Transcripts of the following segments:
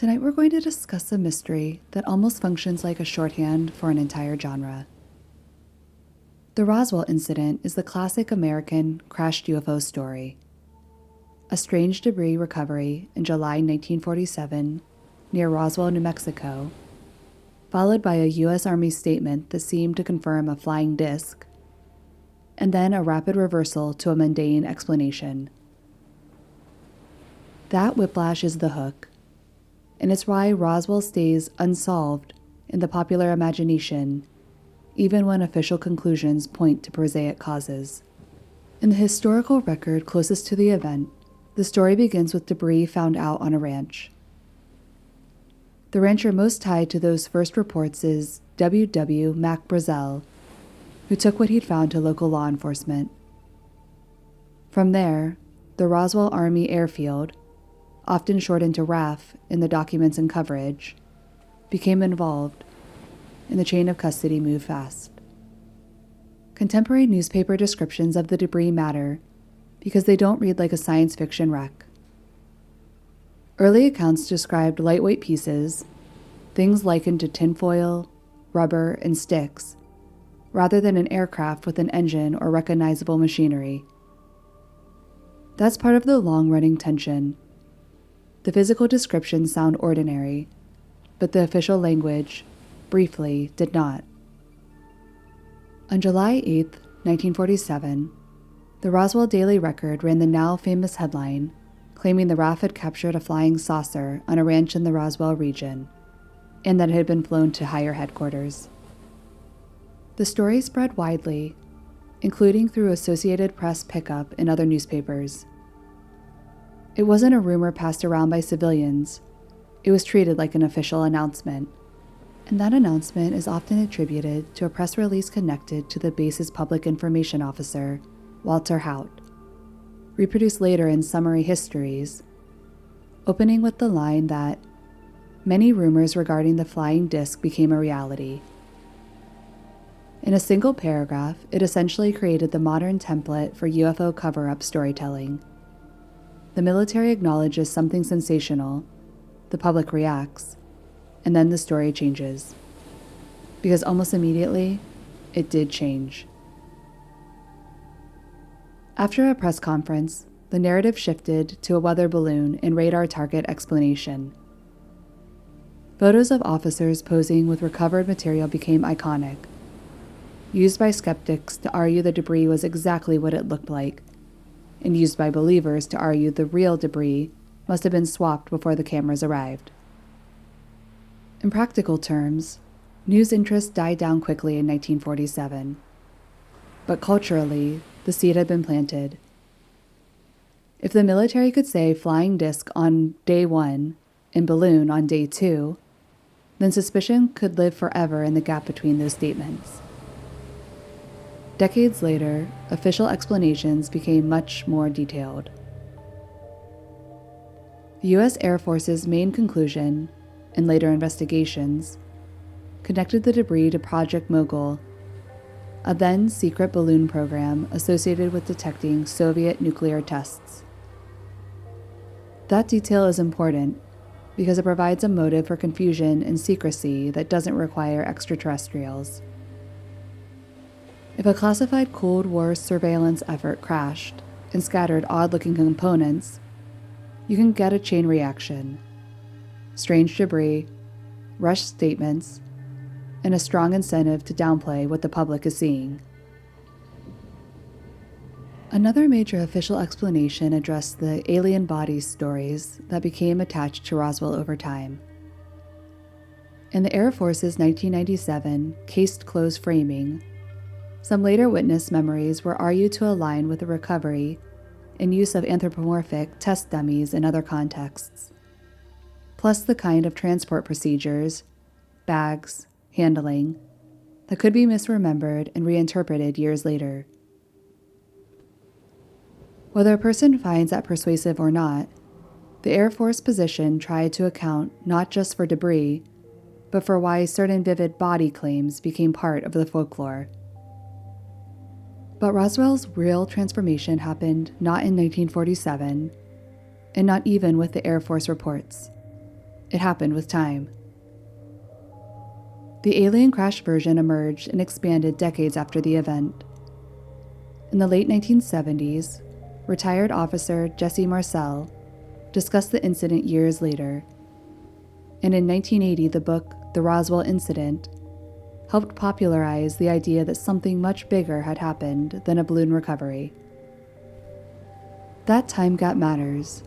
Tonight we're going to discuss a mystery that almost functions like a shorthand for an entire genre. The Roswell incident is the classic American crashed UFO story. A strange debris recovery in July 1947 near Roswell, New Mexico, followed by a U.S. Army statement that seemed to confirm a flying disc, and then a rapid reversal to a mundane explanation. That whiplash is the hook, and it's why Roswell stays unsolved in the popular imagination, even when official conclusions point to prosaic causes. In the historical record closest to the event, the story begins with debris found out on a ranch. The rancher most tied to those first reports is W. Mac Brazel, who took what he'd found to local law enforcement. From there, the Roswell Army Airfield, often shortened to RAF in the documents and coverage, became involved, and the chain of custody moved fast. Contemporary newspaper descriptions of the debris matter because they don't read like a science fiction wreck. Early accounts described lightweight pieces, things likened to tinfoil, rubber, and sticks, rather than an aircraft with an engine or recognizable machinery. That's part of the long-running tension. The physical descriptions sound ordinary, but the official language, briefly, did not. On July 8, 1947, the Roswell Daily Record ran the now famous headline claiming the RAF had captured a flying saucer on a ranch in the Roswell region, and that it had been flown to higher headquarters. The story spread widely, including through Associated Press pickup in other newspapers. It wasn't a rumor passed around by civilians. It was treated like an official announcement, and that announcement is often attributed to a press release connected to the base's public information officer, Walter Haut, reproduced later in summary histories, opening with the line that many rumors regarding the flying disc became a reality. In a single paragraph, it essentially created the modern template for UFO cover-up storytelling. The military acknowledges something sensational, the public reacts, and then the story changes. Because almost immediately, it did change. After a press conference, the narrative shifted to a weather balloon and radar target explanation. Photos of officers posing with recovered material became iconic, used by skeptics to argue the debris was exactly what it looked like, and used by believers to argue the real debris must have been swapped before the cameras arrived. In practical terms, news interest died down quickly in 1947. But culturally, the seed had been planted. If the military could say flying disc on day 1 and balloon on day 2, then suspicion could live forever in the gap between those statements. Decades later, official explanations became much more detailed. The U.S. Air Force's main conclusion, and later investigations, connected the debris to Project Mogul, a then-secret balloon program associated with detecting Soviet nuclear tests. That detail is important because it provides a motive for confusion and secrecy that doesn't require extraterrestrials. If a classified Cold War surveillance effort crashed and scattered odd-looking components, you can get a chain reaction: strange debris, rushed statements, and a strong incentive to downplay what the public is seeing. Another major official explanation addressed the alien bodies stories that became attached to Roswell over time. In the Air Force's 1997 case-closed framing, some later witness memories were argued to align with the recovery and use of anthropomorphic test dummies in other contexts, plus the kind of transport procedures, bags, handling, that could be misremembered and reinterpreted years later. Whether a person finds that persuasive or not, the Air Force position tried to account not just for debris, but for why certain vivid body claims became part of the folklore. But Roswell's real transformation happened not in 1947, and not even with the Air Force reports. It happened with time. The alien crash version emerged and expanded decades after the event. In the late 1970s, retired officer Jesse Marcel discussed the incident years later, and in 1980 the book The Roswell Incident helped popularize the idea that something much bigger had happened than a balloon recovery. That time gap matters.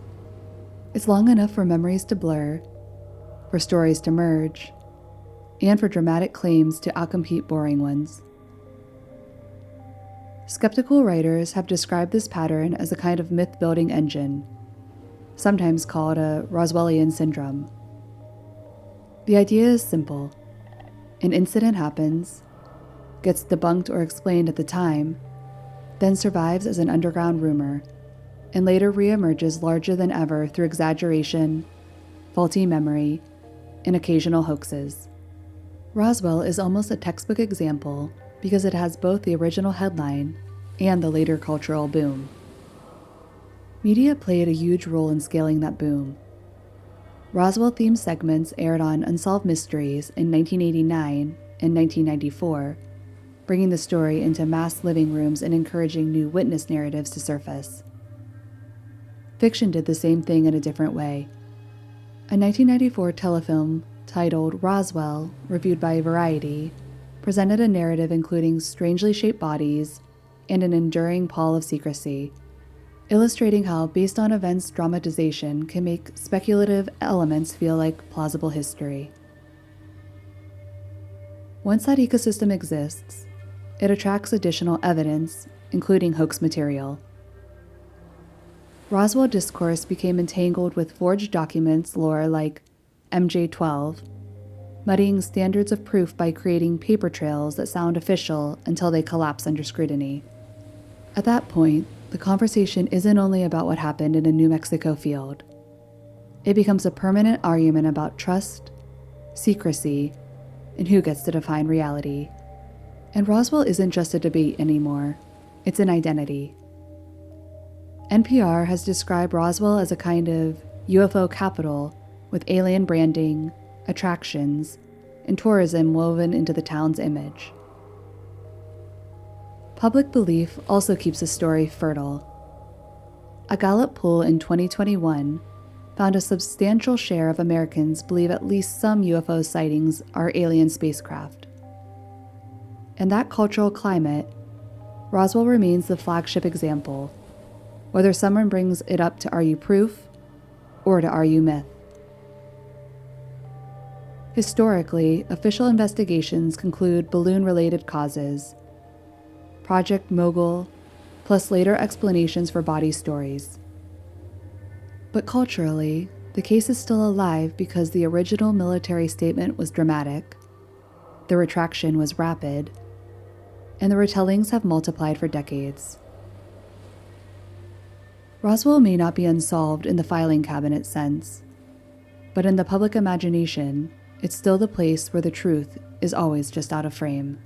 It's long enough for memories to blur, for stories to merge, and for dramatic claims to outcompete boring ones. Skeptical writers have described this pattern as a kind of myth-building engine, sometimes called a Roswellian syndrome. The idea is simple. An incident happens, gets debunked or explained at the time, then survives as an underground rumor, and later reemerges larger than ever through exaggeration, faulty memory, and occasional hoaxes. Roswell is almost a textbook example because it has both the original headline and the later cultural boom. Media played a huge role in scaling that boom. Roswell-themed segments aired on Unsolved Mysteries in 1989 and 1994, bringing the story into mass living rooms and encouraging new witness narratives to Fiction did the same thing in a different way. A 1994 telefilm titled Roswell, reviewed by Variety, presented a narrative including strangely shaped bodies and an enduring pall of secrecy, illustrating how based-on-events dramatization can make speculative elements feel like plausible history. Once that ecosystem exists, it attracts additional evidence, including hoax material. Roswell discourse became entangled with forged documents lore like MJ-12, muddying standards of proof by creating paper trails that sound official until they collapse under scrutiny. At that point, the conversation isn't only about what happened in a New Mexico field. It becomes a permanent argument about trust, secrecy, and who gets to define reality. And Roswell isn't just a debate anymore, it's an identity. NPR has described Roswell as a kind of UFO capital with alien branding, attractions, and tourism woven into the town's image. Public belief also keeps the story fertile. A Gallup poll in 2021 found a substantial share of Americans believe at least some UFO sightings are alien spacecraft. In that cultural climate, Roswell remains the flagship example, whether someone brings it up to argue proof or to argue myth. Historically, official investigations conclude balloon-related causes, Project Mogul, plus later explanations for body stories. But culturally, the case is still alive because the original military statement was dramatic, the retraction was rapid, and the retellings have multiplied for decades. Roswell may not be unsolved in the filing cabinet sense, but in the public imagination, it's still the place where the truth is always just out of frame.